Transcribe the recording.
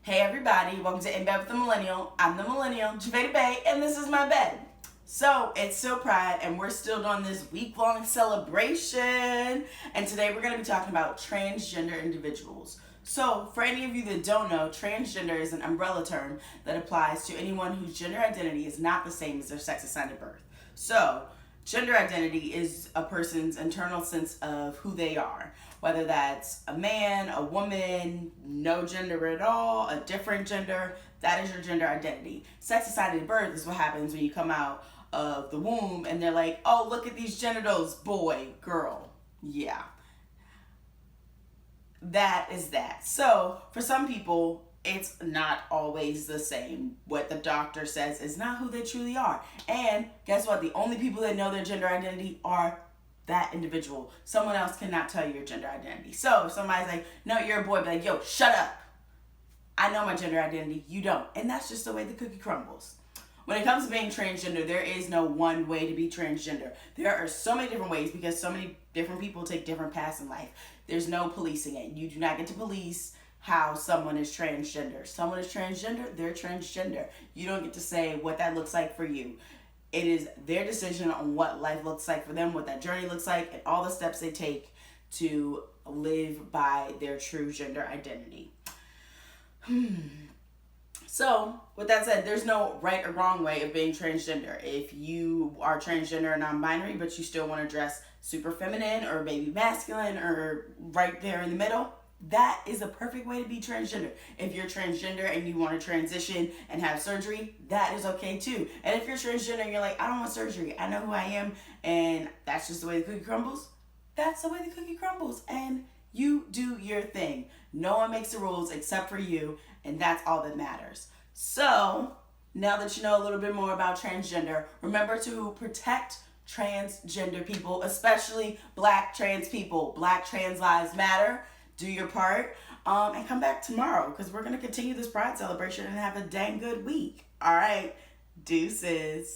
Hey everybody, welcome to In Bed with the Millennial. I'm the Millennial, Javeda Bay, and this is my bed. So, it's still Pride, and we're still doing this week-long celebration. And today we're going to be talking about transgender individuals. So, for any of you that don't know, transgender is an umbrella term that applies to anyone whose gender identity is not the same as their sex assigned at birth. So, gender identity is a person's internal sense of who they are, whether that's a man, a woman, no gender at all, a different gender. That is your gender identity. Sex assigned at birth is what happens when you come out of the womb and they're like, oh, look at these genitals, boy, girl. Yeah. That is that. So for some people, it's not always the same. What the doctor says is not who they truly are. And guess what? The only people that know their gender identity are that individual. Someone else cannot tell you your gender identity. So if somebody's like, no, you're a boy, be like, yo, shut up. I know my gender identity. You don't. And that's just the way the cookie crumbles. When it comes to being transgender, there is no one way to be transgender. There are so many different ways because so many different people take different paths in life. There's no policing it. You do not get to police how someone is transgender. Someone is transgender, they're transgender. You don't get to say what that looks like for you. It is their decision on what life looks like for them, what that journey looks like, and all the steps they take to live by their true gender identity. So, with that said, there's no right or wrong way of being transgender. If you are transgender or non-binary, but you still want to dress super feminine or maybe masculine or right there in the middle, that is a perfect way to be transgender. If you're transgender and you want to transition and have surgery, that is okay too. And if you're transgender and you're like, I don't want surgery, I know who I am, and that's just the way the cookie crumbles, that's the way the cookie crumbles. And you do your thing. No one makes the rules except for you, and that's all that matters. So, now that you know a little bit more about transgender, remember to protect transgender people, especially Black trans people. Black trans lives matter. Do your part. And come back tomorrow because we're going to continue this Pride celebration and have a dang good week. All right. Deuces.